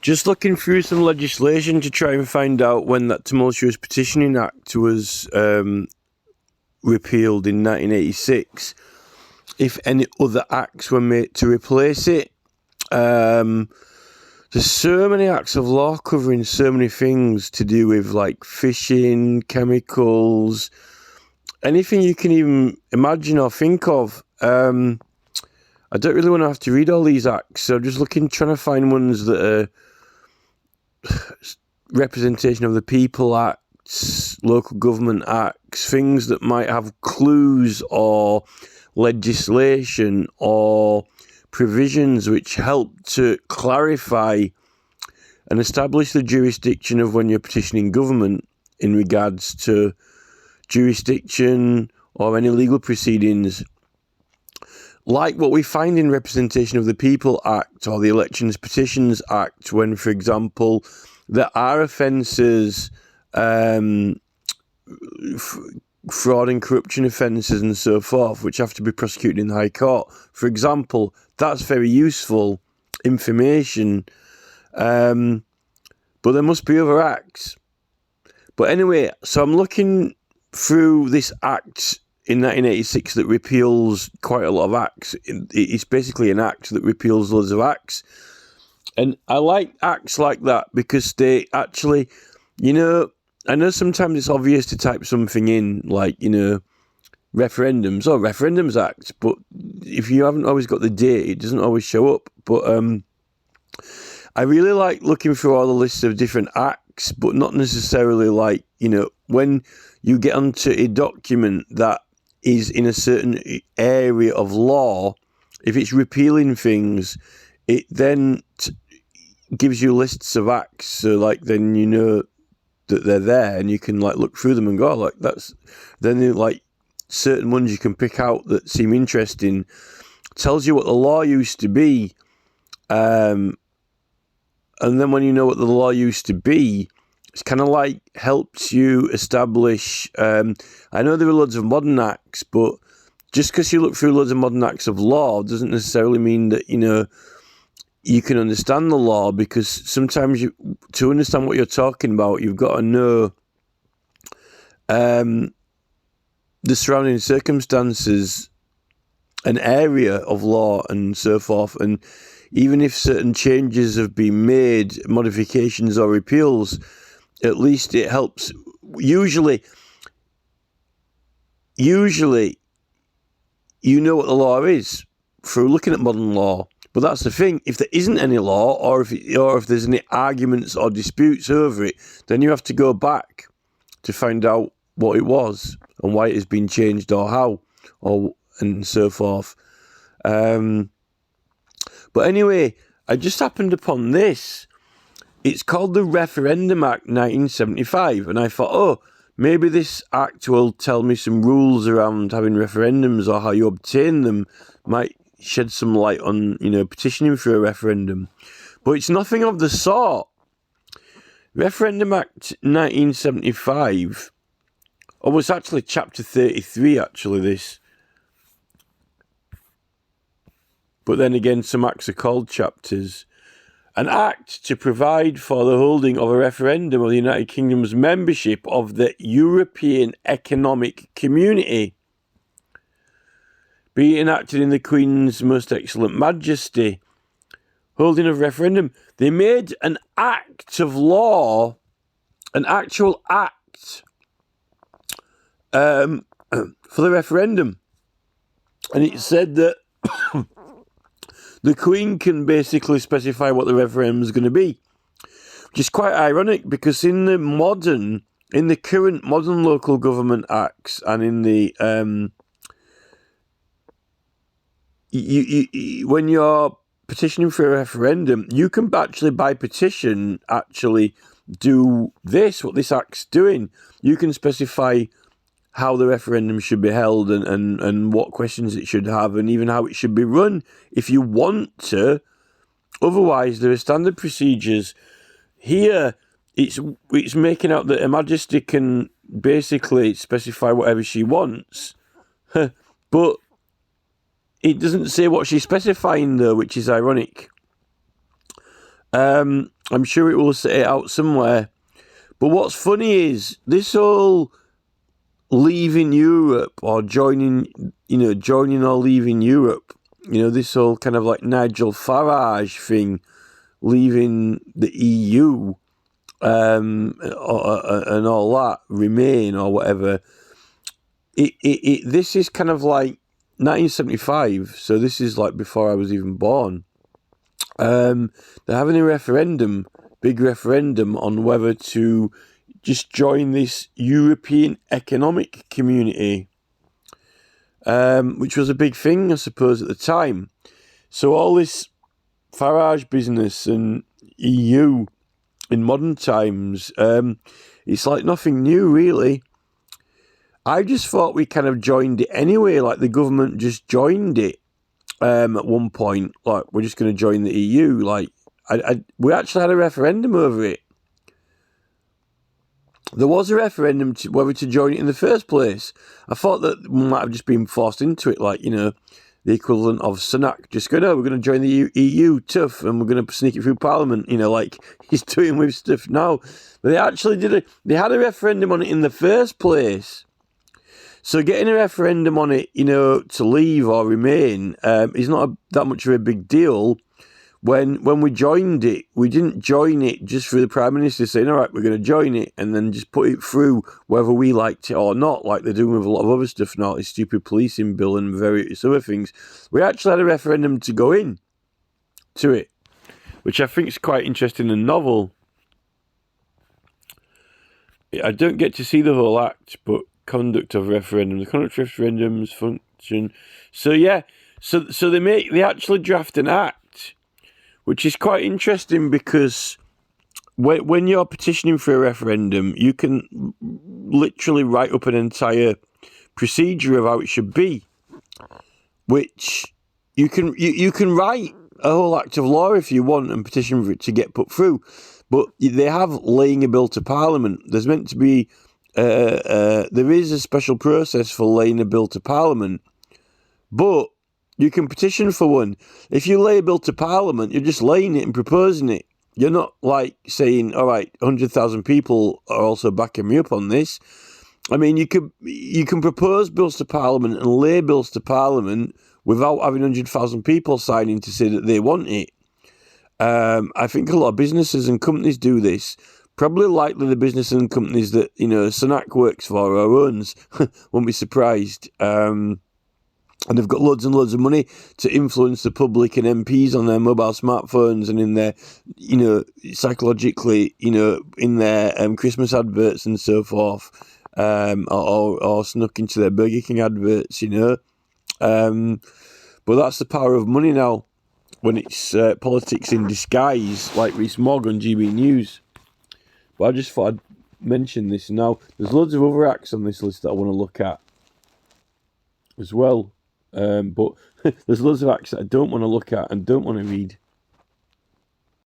Just looking through some legislation to try and find out when that Tumultuous Petitioning Act was repealed in 1986, if any other acts were made to replace it. There's so many acts of law covering so many things to do with like fishing, chemicals, anything you can even imagine or think of. I don't really want to have to read all these acts, so I'm just trying to find ones that are Representation of the People Acts, Local Government Acts, things that might have clues or legislation or provisions which help to clarify and establish the jurisdiction of when you're petitioning government in regards to jurisdiction or any legal proceedings. Like what we find in Representation of the People Act or the Elections Petitions Act, when, for example, there are offences, fraud and corruption offences and so forth, which have to be prosecuted in the High Court. For example, that's very useful information, but there must be other acts. But anyway, so I'm looking through this act in 1986 that repeals quite a lot of acts. It's basically an act that repeals loads of acts. And I like acts like that because they actually, I know sometimes it's obvious to type something in, like, referendums or Referendums Act, but if you haven't always got the date, it doesn't always show up. But I really like looking through all the lists of different acts, but not necessarily like, when you get onto a document that is in a certain area of law, if it's repealing things, it then gives you lists of acts. So like, then you know that they're there and you can like look through them and go, like then like certain ones you can pick out that seem interesting. Tells you what the law used to be. And then when you know what the law used to be, it's kind of like helps you establish, I know there are loads of modern acts, but just because you look through loads of modern acts of law doesn't necessarily mean that, you can understand the law, because sometimes to understand what you're talking about, you've got to know the surrounding circumstances, an area of law and so forth. And even if certain changes have been made, modifications or repeals, at least it helps. Usually, you know what the law is through looking at modern law. But that's the thing. If there isn't any law, or if there's any arguments or disputes over it, then you have to go back to find out what it was and why it has been changed or how, and so forth. But anyway, I just happened upon this. It's called the Referendum Act 1975, and I thought, maybe this act will tell me some rules around having referendums or how you obtain them, might shed some light on, petitioning for a referendum. But it's nothing of the sort. Referendum Act 1975, it's actually Chapter 33, actually, this. But then again, some acts are called chapters. An act to provide for the holding of a referendum of the United Kingdom's membership of the European Economic Community, be enacted in the Queen's Most Excellent Majesty, holding a referendum. They made an act of law, an actual act, for the referendum. And it said that the Queen can basically specify what the referendum is going to be, which is quite ironic because in the current modern local government acts and in the when you're petitioning for a referendum, you can actually by petition actually do what this act's doing. You can specify how the referendum should be held and what questions it should have and even how it should be run if you want to. Otherwise, there are standard procedures. Here, it's making out that Her Majesty can basically specify whatever she wants, but it doesn't say what she's specifying, though, which is ironic. I'm sure it will set it out somewhere. But what's funny is this whole leaving Europe or joining or leaving Europe, this whole kind of like Nigel Farage thing, leaving the EU, and all that, Remain or whatever. This is kind of like 1975, so this is like before I was even born. They're having a referendum, big referendum, on whether to just join this European Economic Community, which was a big thing, I suppose, at the time. So all this Farage business and EU in modern times, it's like nothing new, really. I just thought we kind of joined it anyway, like the government just joined it at one point. Like, we're just going to join the EU. Like, we actually had a referendum over it. There was a referendum to whether to join it in the first place. I thought that we might have just been forced into it, like, the equivalent of Sunak just going, oh, we're going to join the EU, tough, and we're going to sneak it through Parliament, like he's doing with stuff now. But they actually they had a referendum on it in the first place. So getting a referendum on it, to leave or remain, is not that much of a big deal. When we joined it, we didn't join it just for the Prime Minister saying, all right, we're going to join it, and then just put it through whether we liked it or not, like they're doing with a lot of other stuff now, this stupid policing bill and various other things. We actually had a referendum to go in to it, which I think is quite interesting and novel. I don't get to see the whole act, but conduct of referendum, the conduct of referendums, function. So yeah, so they actually draft an act, which is quite interesting because when you're petitioning for a referendum, you can literally write up an entire procedure of how it should be, which you can write a whole act of law if you want and petition for it to get put through. But they have laying a bill to Parliament. There's meant to be there is a special process for laying a bill to Parliament, but you can petition for one. If you lay a bill to Parliament, you're just laying it and proposing it. You're not like saying, all right, 100,000 people are also backing me up on this. I mean, you can propose bills to Parliament and lay bills to Parliament without having 100,000 people signing to say that they want it. I think a lot of businesses and companies do this. Probably likely the business and companies that, Sunak works for or owns. Won't be surprised. And they've got loads and loads of money to influence the public and MPs on their mobile smartphones and in their, psychologically, in their Christmas adverts and so forth, or snuck into their Burger King adverts, But that's the power of money now when it's politics in disguise, like Rees-Mogg on GB News. But I just thought I'd mention this now. There's loads of other acts on this list that I want to look at as well. But there's loads of acts that I don't want to look at and don't want to read.